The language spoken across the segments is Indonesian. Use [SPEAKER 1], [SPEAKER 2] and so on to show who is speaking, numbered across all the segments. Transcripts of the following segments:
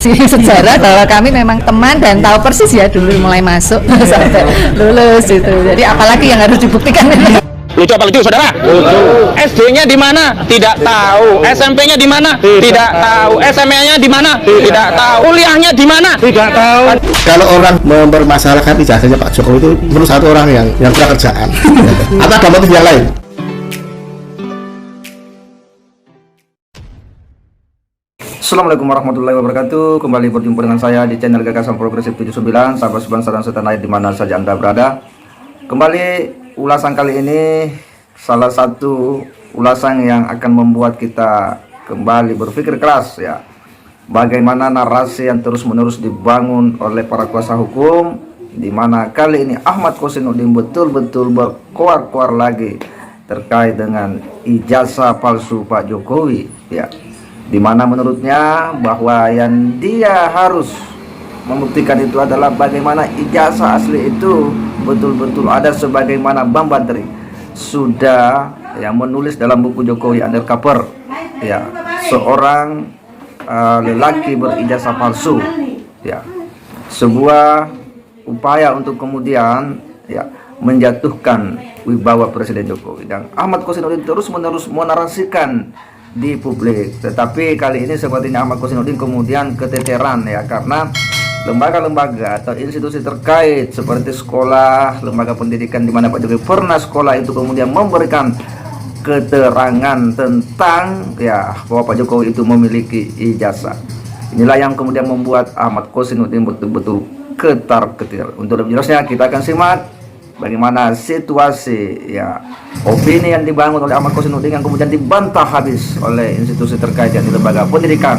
[SPEAKER 1] saksi sejarah bahwa kami memang teman dan tahu persis ya dulu mulai masuk sampai lulus itu. Jadi apalagi yang harus dibuktikan ini?
[SPEAKER 2] Lucu apa lucu, saudara? Lucu. SD-nya di mana? Tidak tahu. SMP-nya di mana? Tidak tahu. SMA-nya di mana? Tidak tahu. Kuliahnya di mana? Tidak tahu.
[SPEAKER 3] Kalau orang mempermasalahkan ijazahnya Pak Jokowi itu menurut satu orang yang kurang kerjaan. Atau ada motif yang lain?
[SPEAKER 4] Assalamualaikum warahmatullahi wabarakatuh. Kembali berjumpa dengan saya di channel Gagasan Progresif 79. Sahabat sebangsa dan setanah air di mana saja Anda berada. Kembali ulasan kali ini salah satu ulasan yang akan membuat kita kembali berpikir keras ya. Bagaimana narasi yang terus-menerus dibangun oleh para kuasa hukum, di mana kali ini Ahmad Kosinudin betul-betul berkoar-koar lagi terkait dengan ijazah palsu Pak Jokowi ya. Di mana menurutnya bahwa yang dia harus membuktikan itu adalah bagaimana ijazah asli itu betul-betul ada sebagaimana Bang Bantri sudah yang menulis dalam buku Jokowi Undercover ya, seorang lelaki berijazah palsu ya, sebuah upaya untuk kemudian ya menjatuhkan wibawa Presiden Jokowi. Dan Ahmad Kosinudin terus-menerus menarasikan di publik, tetapi kali ini sepertinya Ahmad Kosinudin kemudian keteteran ya, karena lembaga-lembaga atau institusi terkait seperti sekolah, lembaga pendidikan di mana Pak Jokowi pernah sekolah itu kemudian memberikan keterangan tentang ya bahwa Pak Jokowi itu memiliki ijazah. Inilah yang kemudian membuat Ahmad Kosinudin betul-betul ketar-ketir. Untuk lebih jelasnya kita akan simak bagaimana situasi ya opini yang dibangun oleh Ahmad Kosinudin yang kemudian dibantah habis oleh institusi terkait yang di lembaga pendidikan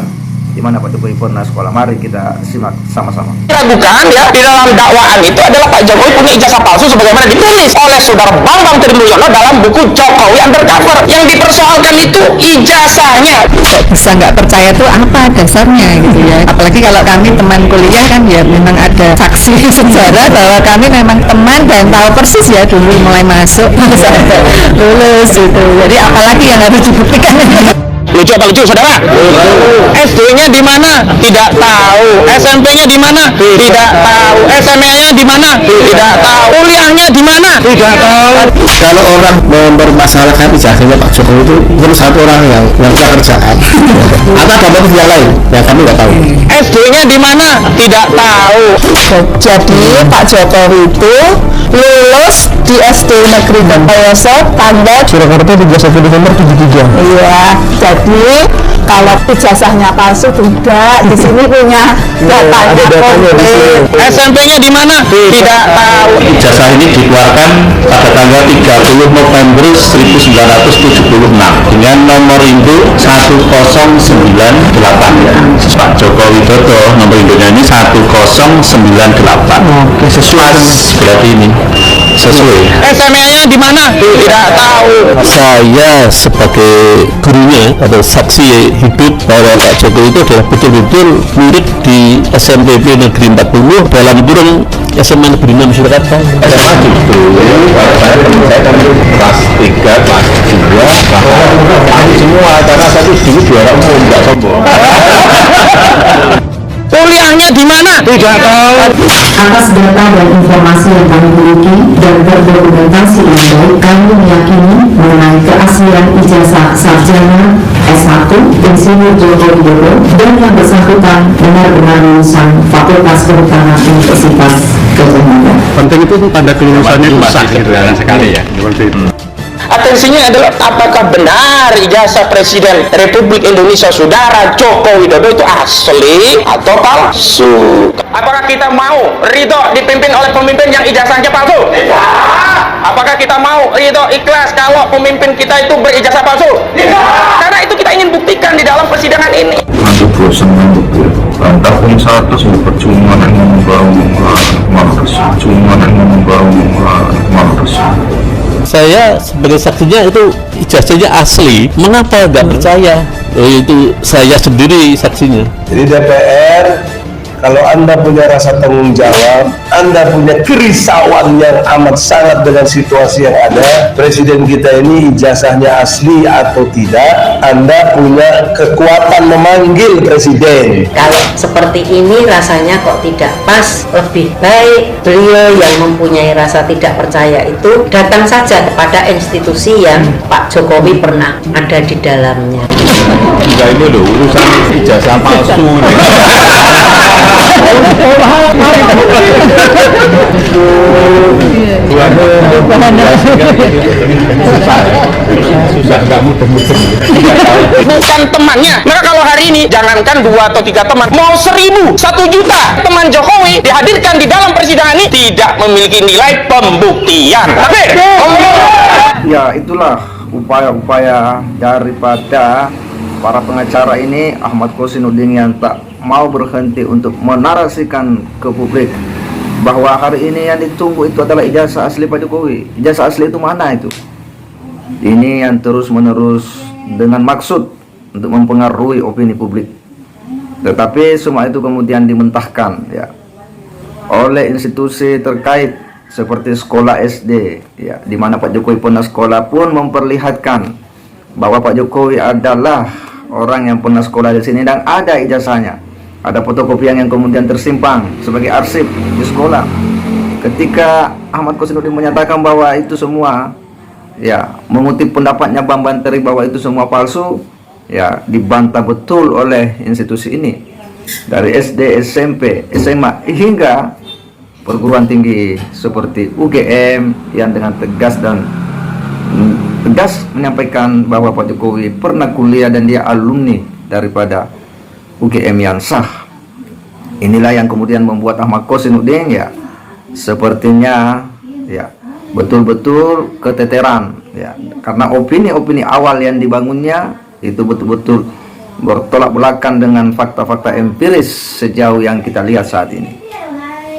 [SPEAKER 4] di mana Pak Jokowi pernah sekolah. Mari kita simak sama-sama.
[SPEAKER 2] Ragukan ya, di dalam dakwaan itu adalah Pak Jokowi punya ijazah palsu sebagaimana ditulis oleh saudara Bambang Trimulyono dalam buku Jokowi Undercover. Yang dipersoalkan itu ijazahnya.
[SPEAKER 1] Bisa nggak percaya tuh apa dasarnya gitu ya. Apalagi kalau kami teman kuliah kan ya memang ada saksi sejarah bahwa kami memang teman dan tahu persis ya dulu mulai masuk sampai lulus itu. Jadi apalagi yang harus dibuktikan ini?
[SPEAKER 2] Lucu apa lucu, saudara? SD-nya di mana? Tidak tahu. SMP-nya di mana? Tidak tahu. SMA-nya di mana? Tidak tahu. Kuliahnya di mana? Tidak tahu.
[SPEAKER 3] Kalau orang mempermasalahkan ijazahnya Pak Jokowi itu menurut satu orang yang kurang kerjaan. Atau ada motif yang lain yang kami nggak tahu.
[SPEAKER 2] SD-nya di mana? Tidak tahu.
[SPEAKER 1] Jadi Pak Jokowi itu lulus di SD Negeri Tontoyoso tanggal
[SPEAKER 3] Surakarta 31 Desember 73.
[SPEAKER 1] iya. Jadi kalau ijazahnya palsu tidak, di sini punya datanya komplit.
[SPEAKER 2] SMP-nya di mana? Tidak tahu.
[SPEAKER 5] Ijazah ini dikeluarkan pada tanggal 30 November 1976 dengan nomor induk 1098 ya. Pak Joko Widodo nomor induknya ini 1098. Oke, sesuai berarti ini sesuai.
[SPEAKER 2] SMA-nya di mana? Tidak tahu.
[SPEAKER 5] Saya sebagai gurunya atau saksi hidup bahwa Pak Jokowi itu adalah betul-betul murid di SMPP Negeri 40 dalam kurung SMA Negeri 6 Surakarta. SMA dulu saya kan kelas 3, kelas 2 semua karena saya dulu juara umum, nggak sombong.
[SPEAKER 2] Kuliahnya di mana? Tidak tahu.
[SPEAKER 6] Atas data dan informasi yang kami miliki dan berdokumentasi yang baik, kami meyakini mengenai keaslian ijazah sarjana S1 Insinyur Joko Widodo dan yang bersangkutan benar-benar lulusan Fakultas Kehutanan Universitas Gadjah Mada.
[SPEAKER 3] Penting itu tanda kelulusannya sah
[SPEAKER 5] sederhana sekali ya.
[SPEAKER 2] Atensinya adalah apakah benar ijazah Presiden Republik Indonesia Saudara Joko Widodo itu asli atau palsu? Apakah kita mau ridho dipimpin oleh pemimpin yang ijazahnya palsu? Tidak. Apakah kita mau ridho ikhlas kalau pemimpin kita itu berijazah palsu? Tidak. Karena itu kita ingin buktikan di dalam persidangan ini.
[SPEAKER 7] Ngantuk bosan ngantuk tahun 100 percuma membangun malas, percuma membangun malas.
[SPEAKER 5] Saya sebagai saksinya itu ijazahnya asli. Mengapa nggak percaya? Itu saya sendiri saksinya.
[SPEAKER 7] Jadi DPR
[SPEAKER 8] Kalau Anda punya rasa tanggung jawab, Anda punya kerisauan yang amat sangat dengan situasi yang ada, Presiden kita ini ijazahnya asli atau tidak, Anda punya kekuatan memanggil Presiden.
[SPEAKER 9] Kalau seperti ini rasanya kok tidak pas, lebih baik beliau yang mempunyai rasa tidak percaya itu datang saja kepada institusi yang Pak Jokowi pernah ada di dalamnya.
[SPEAKER 5] Enggak, ini loh urusan ijazah palsu. Susah nggak mudah-mudah.
[SPEAKER 2] Bukan temannya. Maka kalau hari ini jangankan 2 atau 3 teman, mau 1000, 1 juta teman Jokowi dihadirkan di dalam persidangan ini tidak memiliki nilai pembuktian. Tapi
[SPEAKER 4] Ya, itulah upaya-upaya daripada para pengacara ini, Ahmad Kosinudin, yang tak mau berhenti untuk menarasikan ke publik bahwa hari ini yang ditunggu itu adalah ijazah asli Pak Jokowi. Ijazah asli itu mana itu? Ini yang terus-menerus dengan maksud untuk mempengaruhi opini publik. Tetapi semua itu kemudian dimentahkan ya oleh institusi terkait seperti sekolah SD ya, di mana Pak Jokowi pernah sekolah pun memperlihatkan bahwa Pak Jokowi adalah orang yang pernah sekolah di sini dan ada ijazahnya. Ada fotokopian yang kemudian tersimpan sebagai arsip di sekolah. Ketika Ahmad Kosinudin menyatakan bahwa itu semua ya, mengutip pendapatnya Bambang Teri bahwa itu semua palsu, ya dibantah betul oleh institusi ini. Dari SD, SMP, SMA hingga perguruan tinggi seperti UGM yang dengan tegas menyampaikan bahwa Pak Jokowi pernah kuliah dan dia alumni daripada UGM yang sah. Inilah yang kemudian membuat Ahmad Kosinudin ya sepertinya ya betul-betul keteteran ya, karena opini-opini awal yang dibangunnya itu betul-betul bertolak belakang dengan fakta-fakta empiris sejauh yang kita lihat saat ini.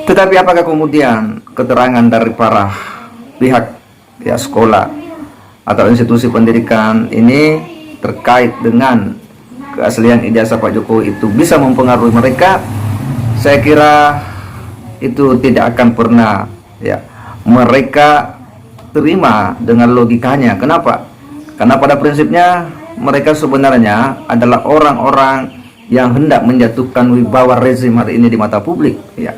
[SPEAKER 4] Tetapi apakah kemudian keterangan dari para pihak ya sekolah atau institusi pendidikan ini terkait dengan keaslian ijazah Pak Jokowi itu bisa mempengaruhi mereka? Saya kira itu tidak akan pernah ya mereka terima dengan logikanya. Kenapa? Karena pada prinsipnya mereka sebenarnya adalah orang-orang yang hendak menjatuhkan wibawa rezim hari ini di mata publik ya.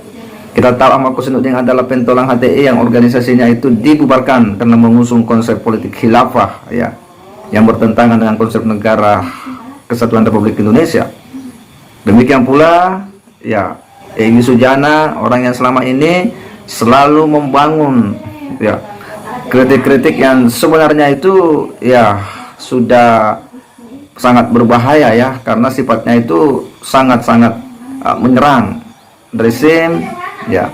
[SPEAKER 4] Kita tahu Ahmad Kosinudin adalah pentolang HTI yang organisasinya itu dibubarkan karena mengusung konsep politik khilafah ya, yang bertentangan dengan konsep negara Kesatuan Republik Indonesia. Demikian pula ya Egy Sujana, orang yang selama ini selalu membangun ya kritik-kritik yang sebenarnya itu ya sudah sangat berbahaya ya, karena sifatnya itu sangat-sangat menyerang rezim ya,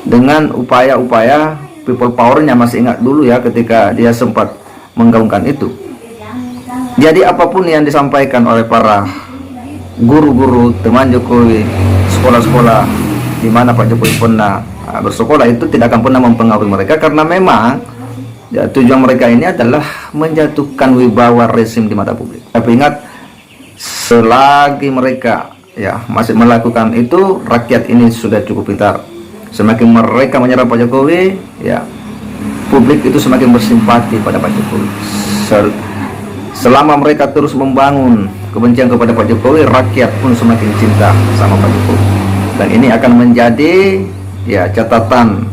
[SPEAKER 4] dengan upaya-upaya people powernya. Masih ingat dulu ya ketika dia sempat menggaungkan itu. Jadi apapun yang disampaikan oleh para guru-guru teman Jokowi, sekolah-sekolah di mana Pak Jokowi pernah bersekolah, itu tidak akan pernah mempengaruhi mereka, karena memang ya, tujuan mereka ini adalah menjatuhkan wibawa rezim di mata publik. Tapi ingat, selagi mereka ya masih melakukan itu, rakyat ini sudah cukup pintar. Semakin mereka menyerang Pak Jokowi ya, publik itu semakin bersimpati pada Pak Jokowi. Selama mereka terus membangun kebencian kepada Pak Jokowi, rakyat pun semakin cinta sama Pak Jokowi. Dan ini akan menjadi ya catatan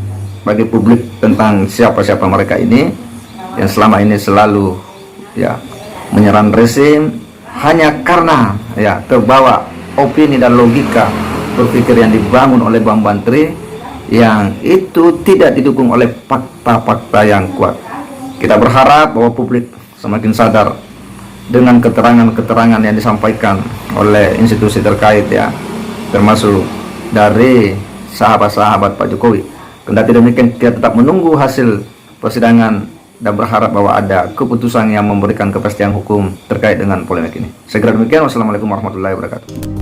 [SPEAKER 4] bagi publik tentang siapa-siapa mereka ini yang selama ini selalu ya menyerang rezim hanya karena ya terbawa opini dan logika berpikir yang dibangun oleh Bambang Tri, yang itu tidak didukung oleh fakta-fakta yang kuat. Kita berharap bahwa publik semakin sadar dengan keterangan-keterangan yang disampaikan oleh institusi terkait ya, termasuk dari sahabat-sahabat Pak Jokowi. Kendati demikian, kita tetap menunggu hasil persidangan dan berharap bahwa ada keputusan yang memberikan kepastian hukum terkait dengan polemik ini. Segera demikian, wassalamualaikum warahmatullahi wabarakatuh.